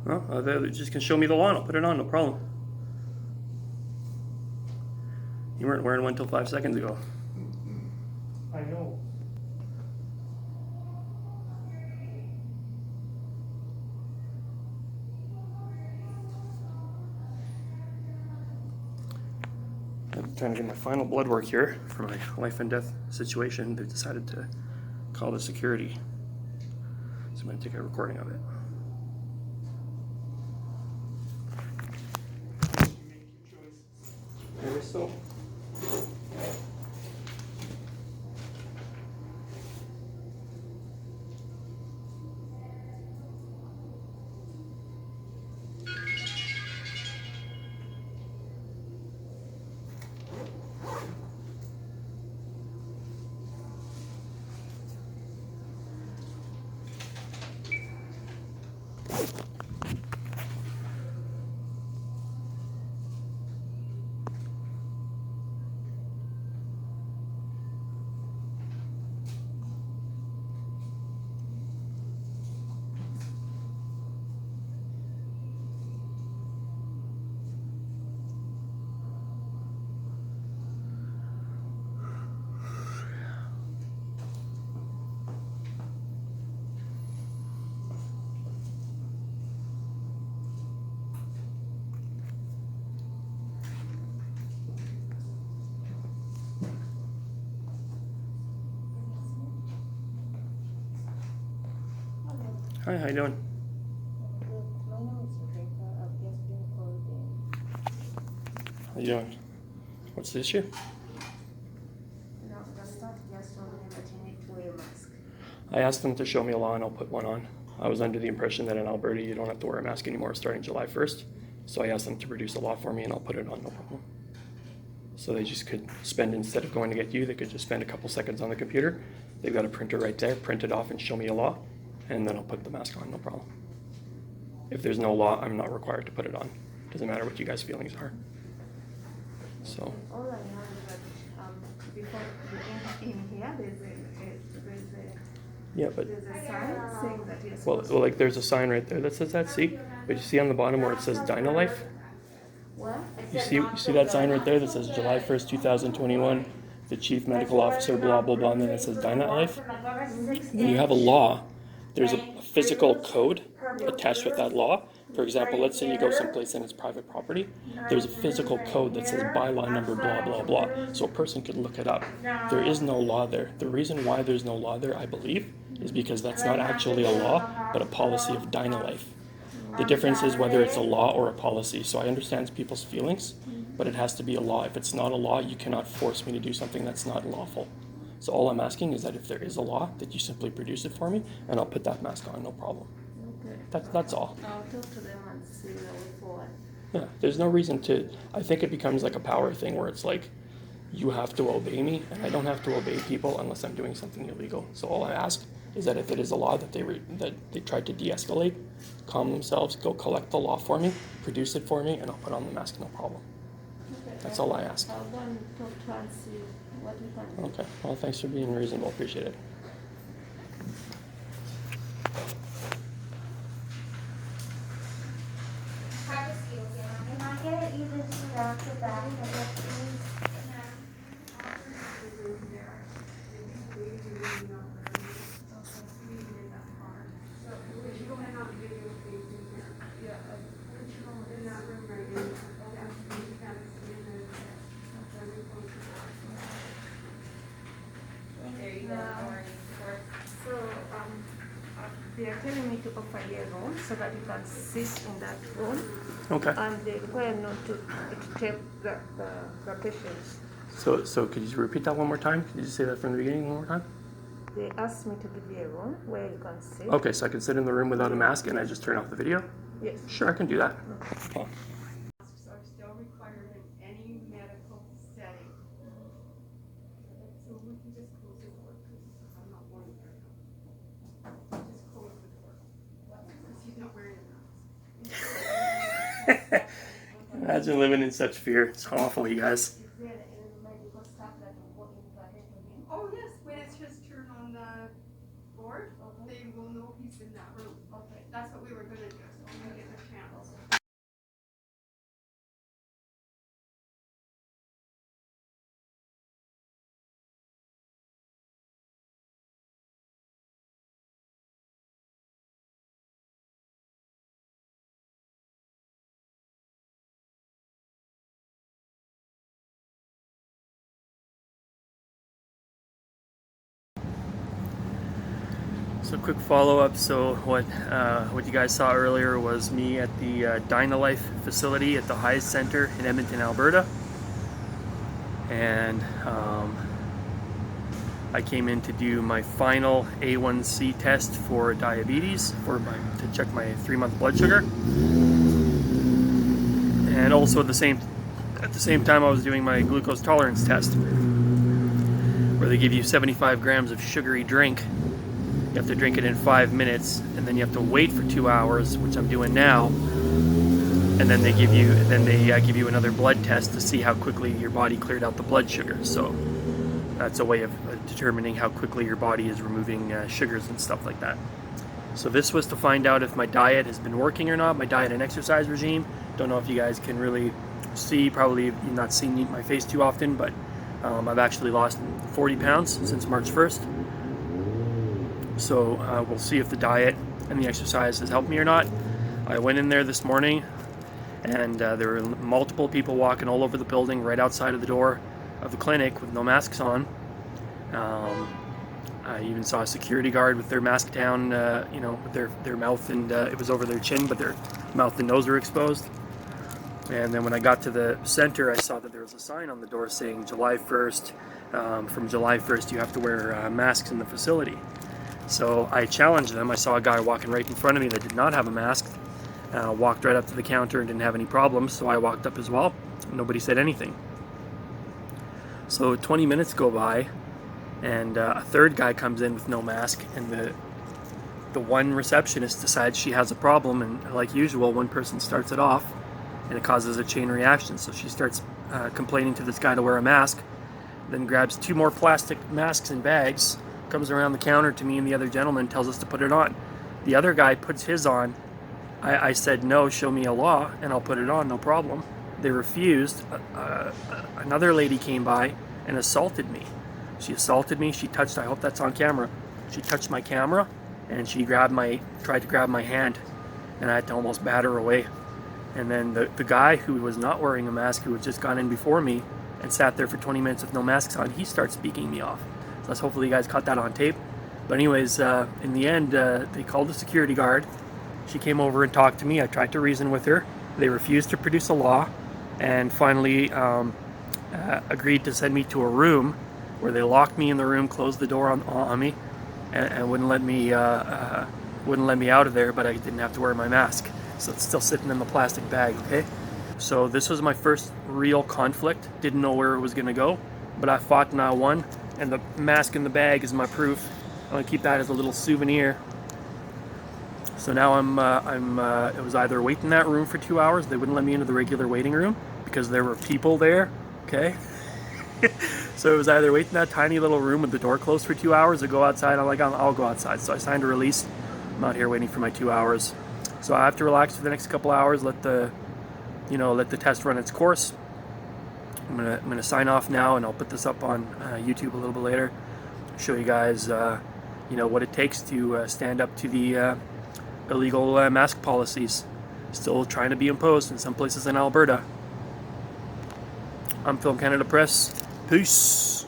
Well, they just can show me the law and I'll put it on, no problem. You weren't wearing one until 5 seconds ago. I know. I'm trying to get my final blood work here for my life and death situation. They've decided to call the security. So I'm going to take a recording of it. You make your choices. Maybe so. Hi, how you doing? My name is Rebecca. I've just been called in. How you doing? What's the issue? No, the staff just told me that you need to wear a mask. I asked them to show me a law and I'll put one on. I was under the impression that in Alberta you don't have to wear a mask anymore starting July 1st. So I asked them to produce a law for me and I'll put it on, no problem. So they just could spend, instead of going to get you, they could just spend a couple seconds on the computer. They've got a printer right there, print it off and show me a law, and then I'll put the mask on, no problem. If there's no law, I'm not required to put it on. Doesn't matter what you guys' feelings are. So. All I know is that before you in here, Yeah, but there's a sign saying that you're well, supposed like there's a sign right there that says that. See, but you see on the bottom where it says Dynalife. What? You see that sign right there that says July 1st, 2021. The chief medical officer, blah blah blah, and then it says Dynalife. When you have a law, there's a physical code attached with that law. For example, let's say you go someplace and it's private property. There's a physical code that says bylaw number blah blah blah, so a person could look it up. There is no law there. The reason why there's no law there, I believe, is because that's not actually a law, but a policy of Dynalife. The difference is whether it's a law or a policy. So I understand people's feelings, but it has to be a law. If it's not a law, you cannot force me to do something that's not lawful. So all I'm asking is that if there is a law, that you simply produce it for me, and I'll put that mask on, no problem. Okay. That's all. I'll talk to them and see the way forward. Yeah, there's no reason to. I think it becomes like a power thing where it's like, you have to obey me, and I don't have to obey people unless I'm doing something illegal. So all I ask is that if it is a law that they tried to de-escalate, calm themselves, go collect the law for me, produce it for me, and I'll put on the mask, no problem. Okay. That's all I ask. I'll go and talk to her and see what we can do. Okay, well, thanks for being reasonable, appreciate it. Can I get you this after that? There you go. So, they are telling me to offer you a room so that you can sit in that room. Okay. And they require not to take the patients. So could you repeat that one more time? Could you just say that from the beginning one more time? They asked me to give you a room where you can sit. Okay, so I can sit in the room without a mask and I just turn off the video? Yes. Sure, I can do that. Oh. Masks are still required in any medical setting. So we can just close the door because I'm not wanting her to. Just close the door. Because he's not wearing a mask. Imagine living in such fear. It's awful, you guys. Is there any medical staff that will go into ahead of him? Oh yes, when it's his turn on the board, they will know he's in that room. Okay. That's what we were gonna do. So I'm gonna get the So quick follow-up. So what you guys saw earlier was me at the DynaLife facility at the Hyes Center in Edmonton, Alberta, and I came in to do my final A1C test for diabetes, to check my 3-month blood sugar, and also at the same time I was doing my glucose tolerance test, where they give you 75 grams of sugary drink. You have to drink it in 5 minutes, and then you have to wait for 2 hours, which I'm doing now. And then they give you another blood test to see how quickly your body cleared out the blood sugar. So that's a way of determining how quickly your body is removing sugars and stuff like that. So this was to find out if my diet has been working or not, my diet and exercise regime. Don't know if you guys can really see, probably you've not seen my face too often, but I've actually lost 40 pounds since March 1st. So we'll see if the diet and the exercise has helped me or not. I went in there this morning, and there were multiple people walking all over the building right outside of the door of the clinic with no masks on. I even saw a security guard with their mask down, with their mouth, and it was over their chin, but their mouth and nose were exposed. And then when I got to the center, I saw that there was a sign on the door saying July 1st, from July 1st you have to wear masks in the facility. So I challenged them. I saw a guy walking right in front of me that did not have a mask, walked right up to the counter and didn't have any problems, so I walked up as well. Nobody said anything. So 20 minutes go by, and a third guy comes in with no mask, and the one receptionist decides she has a problem, and like usual, one person starts it off, and it causes a chain reaction. So she starts complaining to this guy to wear a mask, then grabs 2 more plastic masks and bags, comes around the counter to me and the other gentleman, tells us to put it on. The other guy puts his on. I said, no, show me a law and I'll put it on, no problem. They refused. Another lady came by and assaulted me. She assaulted me. She touched, I hope that's on camera, she touched my camera, and she tried to grab my hand, and I had to almost bat her away. And then the guy who was not wearing a mask, who had just gone in before me and sat there for 20 minutes with no masks on, he starts speaking me off. So hopefully you guys caught that on tape. But anyways, in the end, they called the security guard. She came over and talked to me. I tried to reason with her. They refused to produce a law, and finally agreed to send me to a room where they locked me in the room, closed the door on me, and wouldn't let me out of there. But I didn't have to wear my mask, so it's still sitting in the plastic bag. Okay. So this was my first real conflict. Didn't know where it was going to go, but I fought and I won. And the mask in the bag is my proof. I'm gonna keep that as a little souvenir. So now it was either wait in that room for 2 hours. They wouldn't let me into the regular waiting room because there were people there. Okay. So it was either wait in that tiny little room with the door closed for 2 hours or go outside. I'm like, I'll go outside. So I signed a release. I'm out here waiting for my 2 hours. So I have to relax for the next couple hours. Let the test run its course. I'm gonna sign off now, and I'll put this up on YouTube a little bit later. Show you guys, what it takes to stand up to the illegal mask policies still trying to be imposed in some places in Alberta. I'm Film Canada Press. Peace.